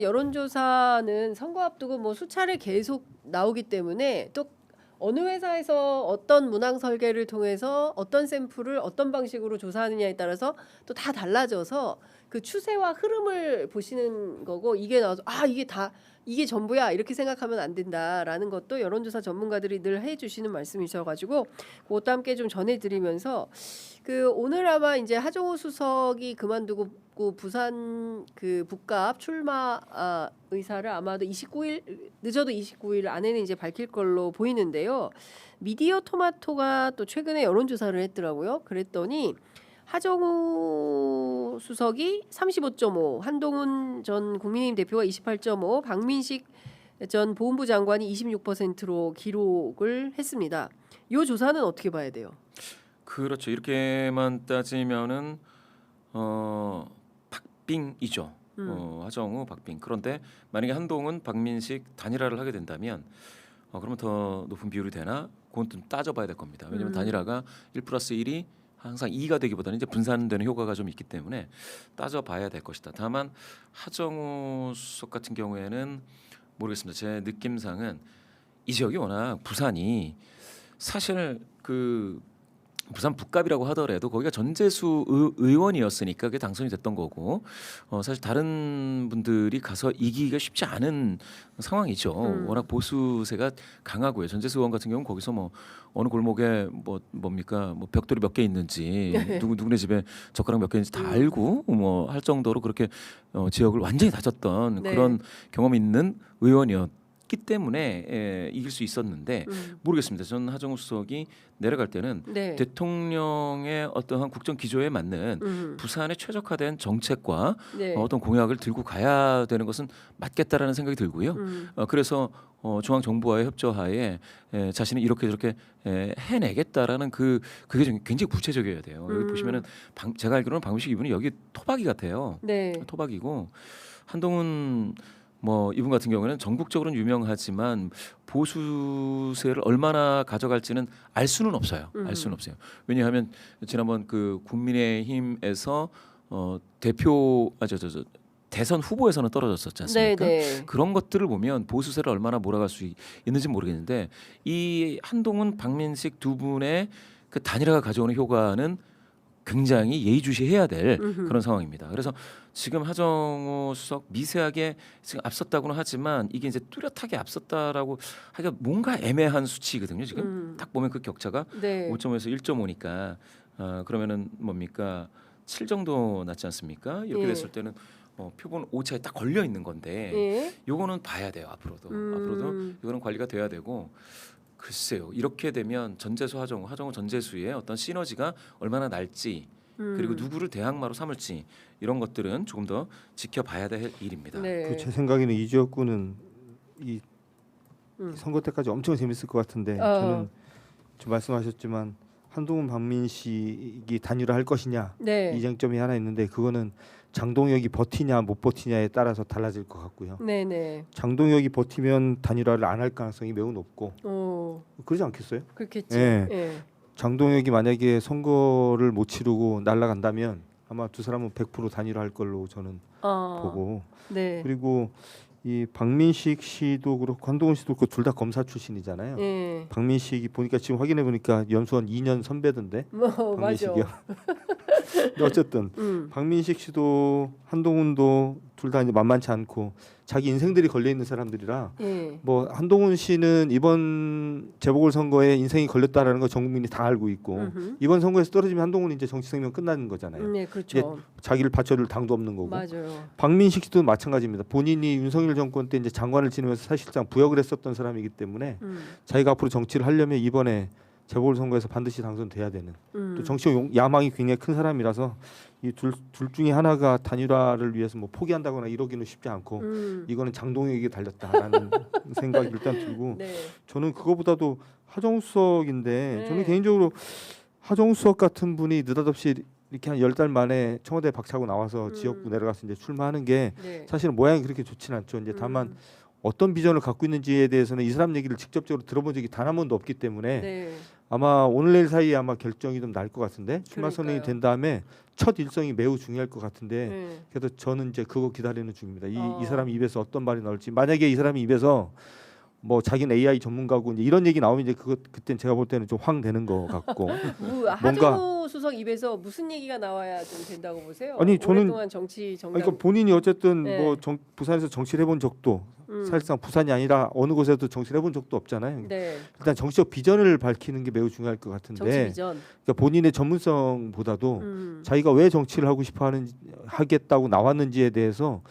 여론조사는 선거 앞두고 뭐 수차례 계속 나오기 때문에 또 어느 회사에서 어떤 문항 설계를 통해서 어떤 샘플을 어떤 방식으로 조사하느냐에 따라서 또 다 달라져서 그 추세와 흐름을 보시는 거고, 이게 나와서 이게 전부야 이렇게 생각하면 안 된다라는 것도 여론조사 전문가들이 늘 해주시는 말씀이셔가지고 그것도 함께 좀 전해드리면서, 그 오늘 아마 이제 하정우 수석이 그만두고 부산 그 북갑 출마 의사를 아마도 29일 늦어도 29일 안에는 이제 밝힐 걸로 보이는데요. 미디어 토마토가 또 최근에 여론조사를 했더라고요. 그랬더니 하정우 수석이 35.5, 한동훈 전 국민의힘 대표가 28.5, 박민식 전 보훈부 장관이 26%로 기록을 했습니다. 이 조사는 어떻게 봐야 돼요? 그렇죠. 이렇게만 따지면은 박빙이죠. 하정우, 박빙. 그런데 만약에 한동훈, 박민식 단일화를 하게 된다면 그러면 더 높은 비율이 되나? 그건 좀 따져봐야 될 겁니다. 왜냐하면 단일화가 1+1이 항상 2가 되기보다는 이제 분산되는 효과가 좀 있기 때문에 따져봐야 될 것이다. 다만 하정우 수석 같은 경우에는 모르겠습니다. 제 느낌상은 이 지역이 워낙 부산이 사실 그 부산 북갑이라고 하더라도 거기가 전재수 의원이었으니까 그게 당선이 됐던 거고, 사실 다른 분들이 가서 이기기가 쉽지 않은 상황이죠. 워낙 보수세가 강하고요. 전재수 의원 같은 경우는 거기서 뭐 어느 골목에 뭡니까 뭐 벽돌이 몇 개 있는지 누구네 집에 젓가락 몇 개 있는지 다 알고 뭐 할 정도로 그렇게 지역을 완전히 다졌던 그런 경험이 있는 의원이었기 때문에 이길 수 있었는데 모르겠습니다. 저는 하정우 수석이 내려갈 때는 대통령의 어떠한 국정 기조에 맞는 부산에 최적화된 정책과 어떤 공약을 들고 가야 되는 것은 맞겠다라는 생각이 들고요. 그래서 중앙정부와의 협조하에 자신이 이렇게 저렇게 해내겠다라는 그게 굉장히 구체적이어야 돼요. 여기 보시면은 제가 알기로는 박민식 이분이 여기 토박이 같아요. 토박이고 한동훈 뭐 이분 같은 경우에는 전국적으로는 유명하지만 보수세를 얼마나 가져갈지는 알 수는 없어요. 알 수는 없어요. 왜냐하면 지난번 그 국민의힘에서 대선 후보에서는 떨어졌었지 않습니까? 그런 것들을 보면 보수세를 얼마나 몰아갈 수 있는지 모르겠는데 이 한동훈, 박민식 두 분의 그 단일화가 가져오는 효과는 굉장히 예의주시해야 될 그런 상황입니다. 그래서 지금 하정우 수석 미세하게 지금 앞섰다고는 하지만 이게 이제 뚜렷하게 앞섰다라고 하기가 뭔가 애매한 수치거든요. 지금 딱 보면 그 격차가 5.5에서 1.5니까 그러면은 뭡니까 7 정도 났지 않습니까? 이렇게 됐을 때는 표본 오차에 딱 걸려 있는 건데 요거는 봐야 돼요. 앞으로도 이거는 관리가 돼야 되고. 글쎄요. 이렇게 되면 전재수 하정우 전재수의 어떤 시너지가 얼마나 날지 그리고 누구를 대항마로 삼을지 이런 것들은 조금 더 지켜봐야 될 일입니다. 제 생각에는 이 지역구는 이 선거 때까지 엄청 재밌을 것 같은데 저는 지금 말씀하셨지만 한동훈 박민식이 단일화할 것이냐 이 쟁점이 하나 있는데 그거는 장동혁이 버티냐 못 버티냐에 따라서 달라질 것 같고요. 장동혁이 버티면 단일화를 안 할 가능성이 매우 높고 그러지 않겠어요? 그렇겠죠. 장동혁이 만약에 선거를 못 치르고 날아간다면 아마 두 사람은 100% 단일화할 걸로 저는 보고 그리고 이 박민식 씨도 그렇고 한동훈 씨도 그렇고 둘 다 검사 출신이잖아요. 박민식이 보니까 지금 확인해 보니까 연수원 2년 선배던데. 박민식이요. 어쨌든 박민식 씨도 한동훈도 둘 다 이제 만만치 않고 자기 인생들이 걸려 있는 사람들이라 뭐 한동훈 씨는 이번 재보궐 선거에 인생이 걸렸다라는 거 전 국민이 다 알고 있고 이번 선거에서 떨어지면 한동훈이 이제 정치 생명 끝나는 거잖아요. 그렇죠. 자기를 받쳐줄 당도 없는 거고. 박민식 씨도 마찬가지입니다. 본인이 윤석열 정권 때 이제 장관을 지내면서 사실상 부역을 했었던 사람이기 때문에 자기가 앞으로 정치를 하려면 이번에 재보궐 선거에서 반드시 당선돼야 되는 또 정치적 야망이 굉장히 큰 사람이라서 이 둘 중에 하나가 단일화를 위해서 뭐 포기한다거나 이러기는 쉽지 않고 이거는 장동혁에게 달렸다라는 생각이 일단 들고 저는 그거보다도 하정우 수석인데 저는 개인적으로 하정우 수석 같은 분이 느닷없이 이렇게 한 10달 만에 청와대 박차고 나와서 지역구 내려가서 이제 출마하는 게 사실은 모양이 그렇게 좋지는 않죠. 이제 다만 어떤 비전을 갖고 있는지에 대해서는 이 사람 얘기를 직접적으로 들어본 적이 단 한 번도 없기 때문에 아마 오늘 내일 사이에 아마 결정이 좀 날 것 같은데 출마 선언이 그러니까요. 된 다음에 첫 일성이 매우 중요할 것 같은데 네. 그래서 저는 이제 그거 기다리는 중입니다. 이 어. 사람 입에서 어떤 말이 나올지 만약에 이 사람이 입에서 뭐 자기는 AI 전문가고 이제 이런 얘기 나오면 이제 그땐 제가 볼 때는 좀 황 되는 것 같고 하정우 수석 입에서 무슨 얘기가 나와야 좀 된다고 보세요? 아니, 저는- 오랫동안 정치 정당 그러니까 본인이 어쨌든 네. 뭐 부산에서 정치를 해본 적도 사실상 부산이 아니라 어느 곳에도 정치를 해본 적도 없잖아요. 네. 일단 정치적 비전을 밝히는 게 매우 중요할 것 정치 같은데 비전. 그러니까 본인의 전문성보다도 음. 자기가 왜 정치를 하고 싶어 하겠다고 나왔는지에 대해서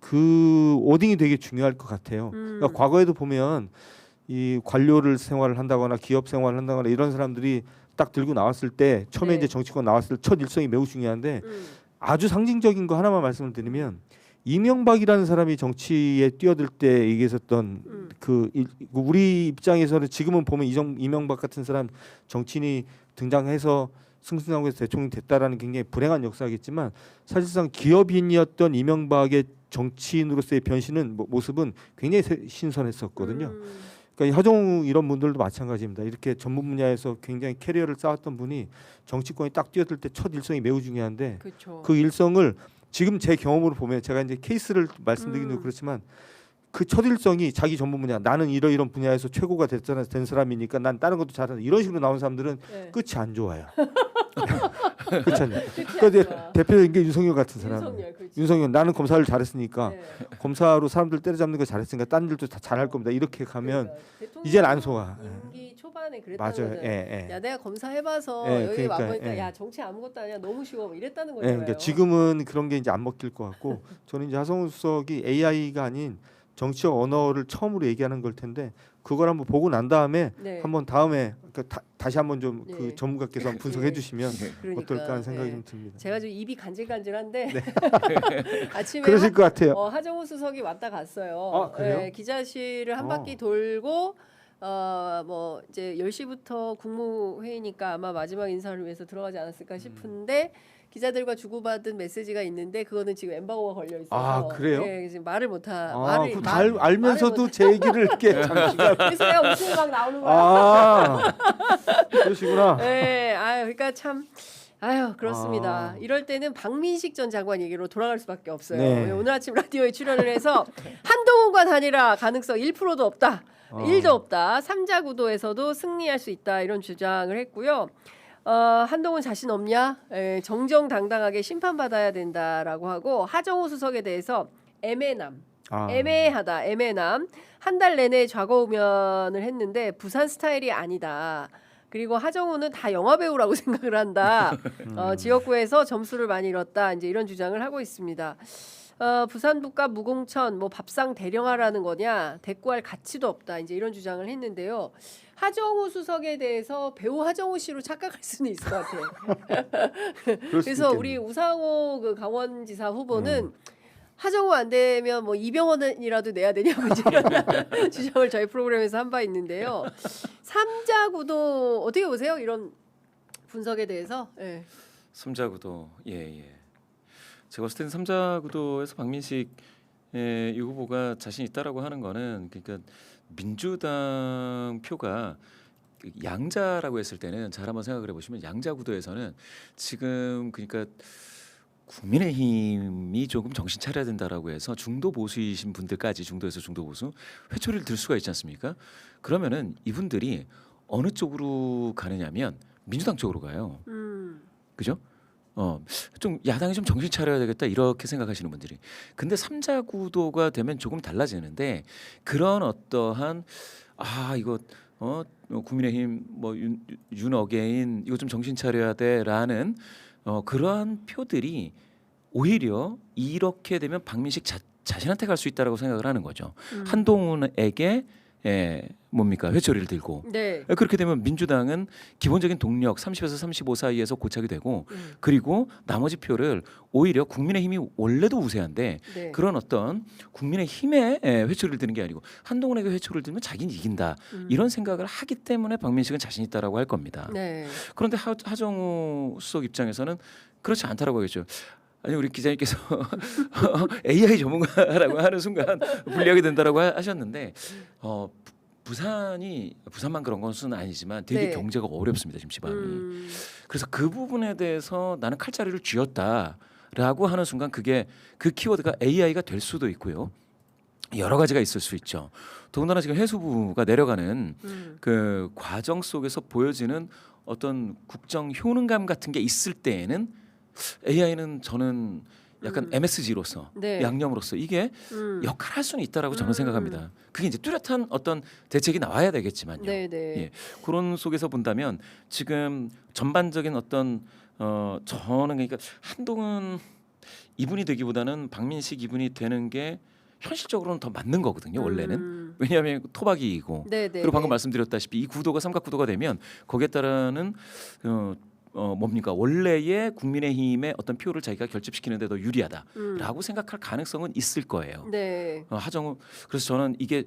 그 워딩이 되게 중요할 것 같아요. 그러니까 과거에도 보면 이 관료를 생활을 한다거나 기업 생활을 한다거나 이런 사람들이 딱 들고 나왔을 때 처음에 네. 이제 정치권 나왔을 때 첫 일성이 매우 중요한데 아주 상징적인 거 하나만 말씀을 드리면 이명박이라는 사람이 정치에 뛰어들 때 얘기했었던 우리 입장에서는 지금은 보면 이명박 같은 사람 정치인이 등장해서 승승장구해서 대통령이 됐다라는 굉장히 불행한 역사겠지만 사실상 기업인이었던 이명박의 정치인으로서의 변신은 모습은 굉장히 신선했었거든요. 그러니까 하정우 이런 분들도 마찬가지입니다. 이렇게 전문 분야에서 굉장히 캐리어를 쌓았던 분이 정치권에 딱 뛰어들 때 첫 일성이 매우 중요한데 그렇죠. 그 일성을 지금 제 경험으로 보면 제가 이제 케이스를 말씀드리기도 그렇지만 그 첫 일성이 자기 전문 분야 나는 이런 분야에서 최고가 된 사람이니까 난 다른 것도 잘한다 이런 식으로 나온 사람들은 네. 끝이 안 좋아요. 그렇잖아요. 끝이 그러니까 안 이제 좋아. 대표적인 게 윤석열 같은 사람. 윤석열, 그렇지. 윤석열 나는 검사를 잘했으니까 네. 검사로 사람들 때려잡는 거 잘했으니까 딴 일도 다 잘할 겁니다. 이렇게 가면 그러니까 대통령 이제는 안 속아. 임기 초반에 그랬다는 맞아요. 거잖아요. 예, 예. 야 내가 검사해봐서 예, 여기 그러니까, 와보니까 예. 야 정치 아무것도 아니야 너무 쉬워 뭐 이랬다는 예, 거잖아요. 그러니까 지금은 그런 게 이제 안 먹힐 것 같고 저는 이제 하성우 수석이 AI가 아닌 정치적 언어를 처음으로 얘기하는 걸 텐데 그걸 한번 보고 난 다음에 네. 한번 다음에 다시 한번 좀 그 예. 전문가께서 한번 분석해 예. 주시면 그러니까, 어떨까 하는 생각이 예. 좀 듭니다. 제가 좀 입이 간질간질한데 아침에 그러실 것 같아요. 하정우 수석이 왔다 갔어요. 아, 그래요? 예, 기자실을 한 어. 바퀴 돌고 뭐 이제 10시부터 국무회의니까 아마 마지막 인사를 위해서 들어가지 않았을까 싶은데 기자들과 주고받은 메시지가 있는데 그거는 지금 엠바고가 걸려 있어서 아, 그래요? 예, 지금 말을 못하. 그거 다 알면서도 제 얘기를 이렇게 잠시간 그래서 내가 웃음이 막 나오는 거야. 아 그러시구나. 네, 그러니까 참. 그렇습니다. 아. 이럴 때는 박민식 전 장관 얘기로 돌아갈 수밖에 없어요. 네. 오늘 아침 라디오에 출연을 해서 한동훈과 단일화 가능성 1%도 없다. 1도 없다. 3자 구도에서도 승리할 수 있다. 이런 주장을 했고요. 한동훈 자신 없냐? 정정당당하게 심판받아야 된다라고 하고 하정우 수석에 대해서 애매남. 애매하다. 애매남. 한 달 내내 좌거우면을 했는데 부산 스타일이 아니다. 그리고 하정우는 다 영화 배우라고 생각을 한다. 지역구에서 점수를 많이 잃었다. 이제 이런 주장을 하고 있습니다. 부산 북과 무공천 뭐 밥상 대령하라는 거냐 대꾸할 가치도 없다. 이제 이런 주장을 했는데요. 하정우 수석에 대해서 배우 하정우 씨로 착각할 수는 있을 것 같아요. 그래서 우리 우상호 그 강원지사 후보는 하정우 안 되면 뭐 이병헌이라도 내야 되냐고 이런 주장을 저희 프로그램에서 한 바 있는데요. 3자 구도 어떻게 보세요? 이런 분석에 대해서. 예. 3자 구도 예. 제가 봤을 때는 3자 구도에서 박민식 이 후보가 자신 있다라고 하는 거는 그러니까 민주당 표가 양자라고 했을 때는 잘 한번 생각을 해보시면 양자 구도에서는 지금 그러니까 국민의힘이 조금 정신 차려야 된다라고 해서 중도 보수이신 분들까지 중도에서 중도 보수 회초리를 들 수가 있지 않습니까? 그러면은 이분들이 어느 쪽으로 가느냐면 민주당 쪽으로 가요. 그죠? 좀 야당이 좀 정신 차려야 되겠다 이렇게 생각하시는 분들이. 근데 3자 구도가 되면 조금 달라지는데 그런 어떠한 이거 국민의힘 뭐 윤 어게인 이거 좀 정신 차려야 돼라는 그러한 표들이 오히려 이렇게 되면 박민식 자신한테 갈 수 있다라고 생각을 하는 거죠. 한동훈에게 뭡니까 회초리를 들고 네. 그렇게 되면 민주당은 기본적인 동력 30에서 35 사이에서 고착이 되고 그리고 나머지 표를 오히려 국민의힘이 원래도 우세한데 네. 그런 어떤 국민의힘에 회초리를 드는 게 아니고 한동훈에게 회초리를 들면 자기는 이긴다 이런 생각을 하기 때문에 박민식은 자신 있다라고 할 겁니다. 네. 그런데 하정우 수석 입장에서는 그렇지 않다라고 하겠죠. 아니 우리 기자님께서 AI 전문가라고 하는 순간 불리하게 된다라고 하셨는데 부산만 그런 것은 아니지만 되게 네. 경제가 어렵습니다 지금 지방이. 그래서 그 부분에 대해서 나는 칼자리를 쥐었다라고 하는 순간 그게 그 키워드가 AI가 될 수도 있고요. 여러 가지가 있을 수 있죠. 더군다나 지금 해수부가 내려가는 그 과정 속에서 보여지는 어떤 국정 효능감 같은 게 있을 때에는 AI는 저는 약간 MSG로서 네. 양념으로서 이게 역할을 할 수는 있다라고 저는 생각합니다. 그게 이제 뚜렷한 어떤 대책이 나와야 되겠지만요. 네네. 예, 그런 속에서 본다면 지금 전반적인 어떤 저는 그러니까 한동훈 이분이 되기보다는 박민식 이분이 되는 게 현실적으로는 더 맞는 거거든요. 원래는 왜냐하면 토박이이고 네네. 그리고 방금 말씀드렸다시피 이 구도가 삼각구도가 되면 거기에 따르는 뭡니까 원래의 국민의힘의 어떤 표를 자기가 결집시키는데 더 유리하다라고 생각할 가능성은 있을 거예요. 네. 하정우 그래서 저는 이게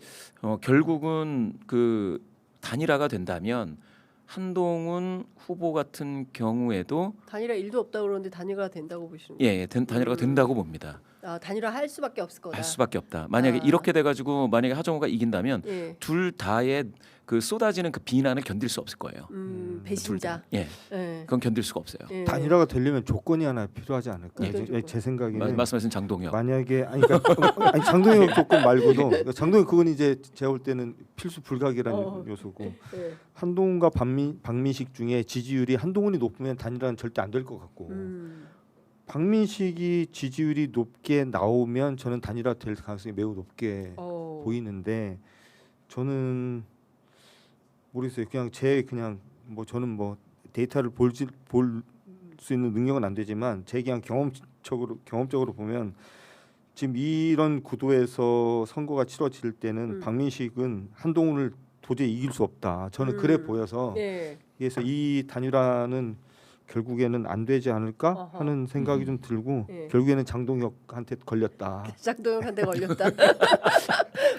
결국은 그 단일화가 된다면 한동훈 후보 같은 경우에도 단일화 일도 없다고 그러는데 단일화가 된다고 보시는 예, 거예요? 단일화가 된다고 봅니다. 아, 단일화 할 수밖에 없을 거다. 할 수밖에 없다. 만약에 아. 이렇게 돼가지고 만약에 하정우가 이긴다면 예. 둘 다의 그 쏟아지는 그 비난을 견딜 수 없을 거예요. 둘 배신자. 다. 예, 예. 그건 견딜 수가 없어요. 예. 단일화가 되려면 조건이 하나 필요하지 않을까? 어떤 조건? 제 생각에는 말씀하신 장동혁. 만약에 아니 장동혁 조건 말고도 장동혁 그건 이제 제가 볼 때는 필수 불가결한 요소고 예. 한동훈과 박민식 중에 지지율이 한동훈이 높으면 단일화는 절대 안 될 것 같고 박민식이 지지율이 높게 나오면 저는 단일화 될 가능성이 매우 높게 보이는데 저는 모르겠어요. 그냥 뭐 저는 뭐 데이터를 볼 수 있는 능력은 안 되지만 제 그냥 경험적으로 보면 지금 이런 구도에서 선거가 치러질 때는 박민식은 한동훈을 도저히 이길 수 없다. 저는 그래 보여서 예. 그래서 이 단일화는 결국에는 안 되지 않을까 어허. 하는 생각이 좀 들고 예. 결국에는 장동혁한테 걸렸다. 장동혁한테 걸렸다.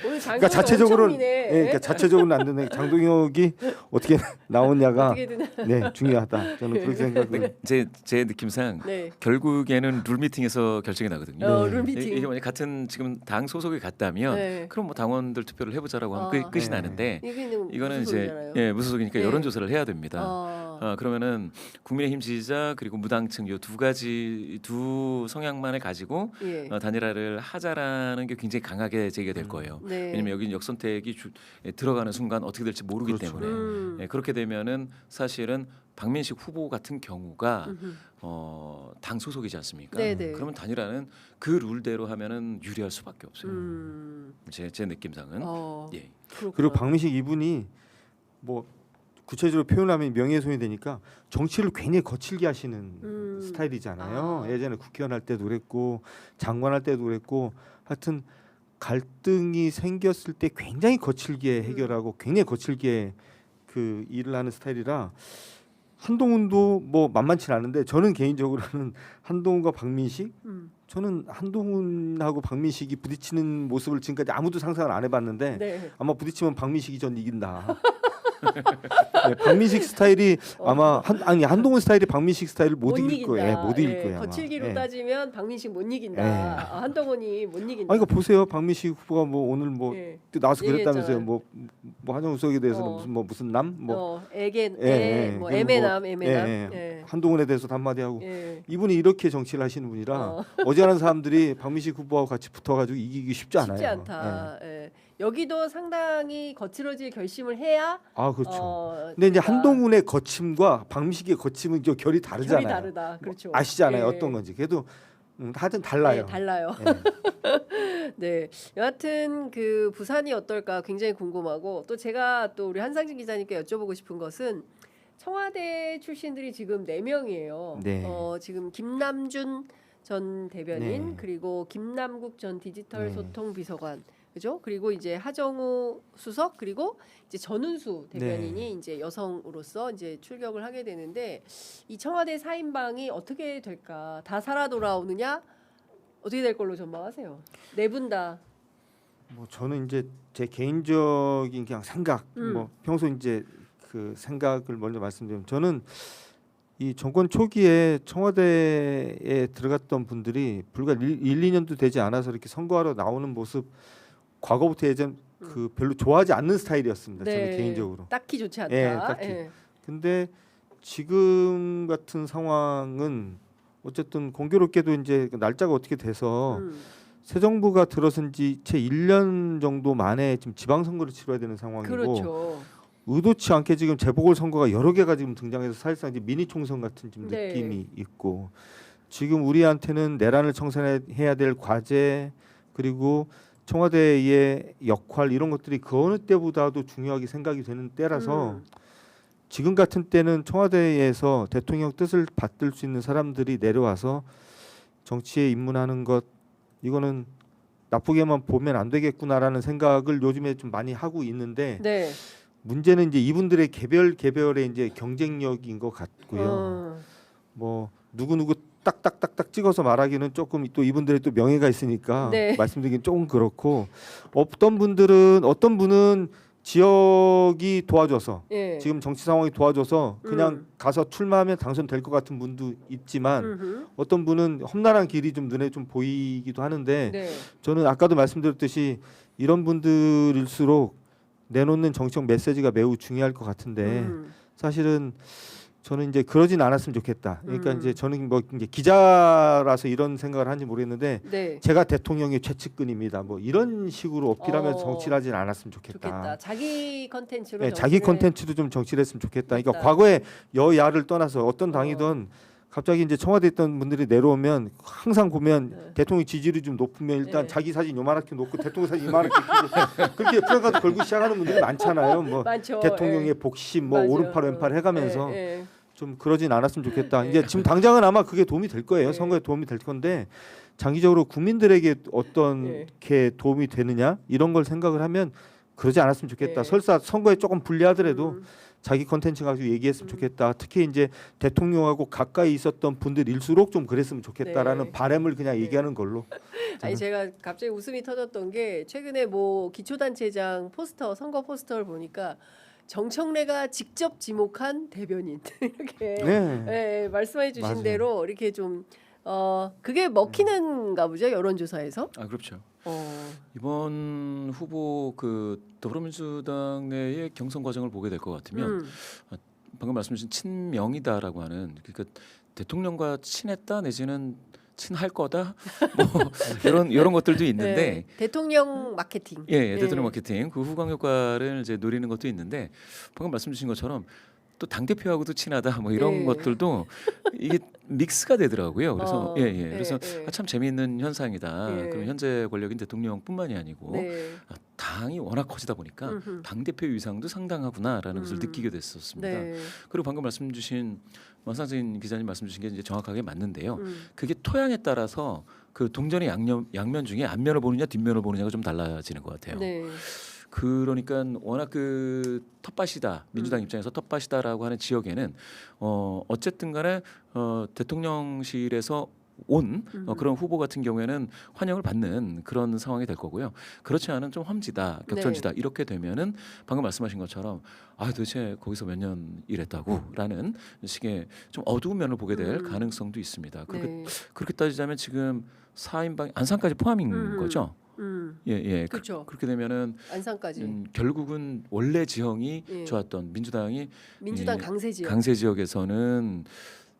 오늘 장동혁 그러니까 자체적으로는 엄청 미네. 그러니까 자체적으로는 안 되는데 장동혁이 어떻게 나오냐가 어떻게든. 네 중요하다. 저는 그렇게 생각을. 제 느낌상 네. 결국에는 룰 미팅에서 결정이 나거든요. 룰 미팅. 이게 만약 같은 지금 당 소속이 같다면 네. 그럼 뭐 당원들 투표를 해보자라고 하면 끝이 네. 나는데 무슨 이거는 이제 소리잖아요. 무소속이니까 네. 여론조사를 해야 됩니다. 그러면은 국민의힘 지지자 그리고 무당층 요 두 성향만을 가지고 예. 단일화를 하자라는 게 굉장히 강하게 제기가 될 거예요. 네. 왜냐면 여기는 역선택이 들어가는 순간 어떻게 될지 모르기 그렇죠. 때문에 그렇게 되면은 사실은 박민식 후보 같은 경우가 당 소속이지 않습니까? 네네. 그러면 단일화는 그 룰대로 하면은 유리할 수밖에 없어요. 제 느낌상은. 예. 그리고 박민식 이분이 뭐 구체적으로 표현하면 명예훼손이 되니까 정치를 굉장히 거칠게 하시는 스타일이잖아요. 예전에 국회의원 할 때도 그랬고 장관 할 때도 그랬고 하여튼 갈등이 생겼을 때 굉장히 거칠게 해결하고 굉장히 거칠게 그 일을 하는 스타일이라 한동훈도 뭐 만만치 않은데 저는 개인적으로는 한동훈과 박민식 저는 한동훈하고 박민식이 부딪히는 모습을 지금까지 아무도 상상을 안 해봤는데 네. 아마 부딪히면 박민식이 전 이긴다. 네, 박민식 스타일이 아마 한동훈 스타일이 박민식 스타일을 못 이길 이긴다. 거예요. 못 이길 예. 거예요. 아마. 거칠기로 예. 따지면 박민식 못 이긴다. 예. 한동훈이 못 이긴다. 아니 그러니까 보세요. 박민식 후보가 뭐 오늘 뭐 예. 또 나와서 그랬다면서요. 얘기했잖아요. 뭐 한정우 수석에 대해서는 무슨 남 애겐 예. 애매남. 예. 예. 한동훈에 대해서 한마디 하고 예. 이분이 이렇게 정치를 하시는 분이라 어지간한 사람들이 박민식 후보하고 같이 붙어가지고 이기기 쉽지 않아요. 쉽지 않다. 예. 여기도 상당히 거칠어질 결심을 해야. 아 그렇죠. 그러니까 근데 이제 한동훈의 거침과 박민식의 거침은 좀 결이 다르잖아요. 결이 다르다. 그렇죠. 아시잖아요. 예. 어떤 건지. 그래도 하여튼 달라요. 네, 달라요. 예. 네, 여하튼 그 부산이 어떨까 굉장히 궁금하고 또 제가 또 우리 한상진 기자님께 여쭤보고 싶은 것은 청와대 출신들이 지금 4명이에요. 네. 지금 김남준 전 대변인 네. 그리고 김남국 전 디지털 네. 소통 비서관 그죠? 그리고 이제 하정우 수석 그리고 이제 전운수 대변인이 네. 이제 여성으로서 이제 출격을 하게 되는데 이 청와대 4인방이 어떻게 될까? 다 살아 돌아오느냐? 어떻게 될 걸로 전망하세요? 4분 다. 뭐 저는 이제 제 개인적인 그냥 생각, 뭐 평소 이제 그 생각을 먼저 말씀드리면 저는 이 정권 초기에 청와대에 들어갔던 분들이 불과 1, 2년도 되지 않아서 이렇게 선거하러 나오는 모습 과거부터 예전 그 별로 좋아하지 않는 스타일이었습니다. 네. 저는 개인적으로. 딱히 좋지 않다. 예, 딱히. 예. 근데 지금 같은 상황은 어쨌든 공교롭게도 이제 그 날짜가 어떻게 돼서 새 정부가 들어선 지 채 1년 정도 만에 지금 지방선거를 치러야 되는 상황이고 그렇죠. 의도치 않게 지금 재보궐 선거가 여러 개가 지금 등장해서 사실상 이제 미니 총선 같은 좀 네. 느낌이 있고 지금 우리한테는 내란을 청산해야 될 과제 그리고 청와대의 역할 이런 것들이 그 어느 때보다도 중요하게 생각이 되는 때라서 지금 같은 때는 청와대에서 대통령 뜻을 받들 수 있는 사람들이 내려와서 정치에 입문하는 것 이거는 나쁘게만 보면 안 되겠구나라는 생각을 요즘에 좀 많이 하고 있는데 네. 문제는 이제 이분들의 개별의 이제 경쟁력인 것 같고요. 뭐 누구 딱딱딱딱 찍어서 말하기는 조금 또 이분들의 또 명예가 있으니까 네. 말씀드리긴 조금 그렇고 어떤 분은 지역이 도와줘서 예. 지금 정치 상황이 도와줘서 그냥 가서 출마하면 당선될 것 같은 분도 있지만 어떤 분은 험난한 길이 좀 눈에 좀 보이기도 하는데 네. 저는 아까도 말씀드렸듯이 이런 분들일수록 내놓는 정치적 메시지가 매우 중요할 것 같은데 사실은 저는 이제 그러진 않았으면 좋겠다. 그러니까 이제 저는 뭐 이제 기자라서 이런 생각을 하는지 모르겠는데 네. 제가 대통령의 최측근입니다. 뭐 이런 식으로 어필하면서 정치를 하진 않았으면 좋겠다. 자기 컨텐츠로 네, 자기 컨텐츠도 좀 정치를 했으면 좋겠다. 그러니까 과거에 여야를 떠나서 어떤 당이든 갑자기 이제 청와대에 있던 분들이 내려오면 항상 보면 대통령 지지율이 좀 높으면 일단 자기 사진 요만하게 놓고 대통령 사진 이만하게 그렇게 프레가드 걸고 시작하는 분들이 많잖아요. 뭐 많죠. 대통령의 복심 뭐 맞아요. 오른팔 왼팔 해가면서 예. 좀 그러진 않았으면 좋겠다. 이제 지금 당장은 아마 그게 도움이 될 거예요. 선거에 도움이 될 건데 장기적으로 국민들에게 어떤 게 도움이 되느냐 이런 걸 생각을 하면 그러지 않았으면 좋겠다. 설사 선거에 조금 불리하더라도 자기 컨텐츠 가지고 얘기했으면 좋겠다. 특히 이제 대통령하고 가까이 있었던 분들일수록 좀 그랬으면 좋겠다라는 바람을 그냥 얘기하는 걸로. 아니 제가 갑자기 웃음이 터졌던 게 최근에 뭐 기초단체장 포스터 선거 포스터를 보니까 정청래가 직접 지목한 대변인 이렇게 말씀해 주신 맞아요. 대로 이렇게 좀 그게 먹히는가 보죠 여론조사에서. 아 그렇죠. 이번 후보 그 더불어민주당 내의 경선 과정을 보게 될 것 같으면 방금 말씀주신 친명이다라고 하는 그러니까 대통령과 친했다 내지는 친할 거다 뭐 이런 것들도 있는데 대통령 마케팅. 대통령 마케팅 그 후광 효과를 이제 노리는 것도 있는데 방금 말씀주신 것처럼 또 당 대표하고도 친하다 뭐 이런 것들도 이게 믹스가 되더라고요. 그래서 그래서 참 재미있는 현상이다. 그럼 현재 권력인 대통령뿐만이 아니고 당이 워낙 커지다 보니까 당 대표 위상도 상당하구나라는 것을 느끼게 됐었습니다. 그리고 방금 말씀 주신 원상진 기자님 말씀 주신 게 이제 정확하게 맞는데요. 그게 토양에 따라서 그 동전의 양면 중에 앞면을 보느냐 뒷면을 보느냐가 좀 달라지는 것 같아요. 그러니까 워낙 그 텃밭이다 민주당 입장에서 텃밭이다라고 하는 지역에는 어쨌든 간에 대통령실에서 온 그런 후보 같은 경우에는 환영을 받는 그런 상황이 될 거고요. 그렇지 않은 좀 험지다 격전지다 이렇게 되면은 방금 말씀하신 것처럼 아 도대체 거기서 몇 년 일했다고라는 식의 좀 어두운 면을 보게 될 가능성도 있습니다. 그렇게 따지자면 지금 4인방 안산까지 포함인 거죠. 그렇죠. 그렇게 되면은 안산까지 결국은 원래 지형이 좋았던 민주당 강세 지역에서는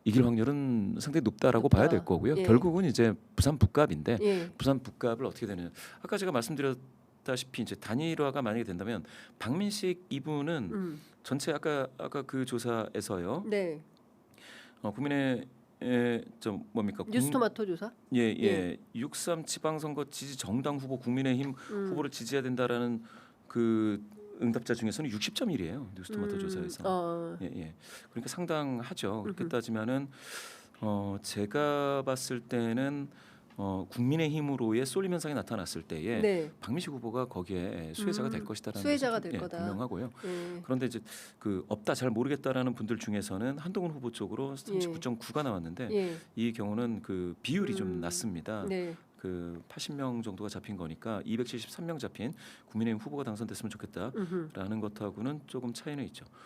이길 확률은 상당히 높다라고 봐야 될 거고요. 결국은 이제 부산 북갑인데 부산 북갑을 어떻게 되느냐. 아까 제가 말씀드렸다시피 이제 단일화가 만약에 된다면 박민식 이분은 전체 아까 그 조사에서요. 국민의 좀 뭡니까? 뉴스토마토 조사? 6.3 지방선거 지지 정당 후보 국민의힘 후보를 지지해야 된다라는 그 응답자 중에서는 60.1이에요. 뉴스토마토 조사에서. 그러니까 상당하죠. 그렇게 따지면은 제가 봤을 때는 국민의힘으로의 쏠림 현상이 나타났을 때에 박민식 후보가 거기에 수혜자가 될 것이다라는 수혜자가 될 거다. 분명하고요. 그런데 이제 그 없다 잘 모르겠다라는 분들 중에서는 한동훈 후보 쪽으로 39.9가 나왔는데 이 경우는 그 비율이 좀 낮습니다. 그 80명 정도가 잡힌 거니까 273명 잡힌 국민의힘 후보가 당선됐으면 좋겠다라는 것하고는 조금 차이는 있죠.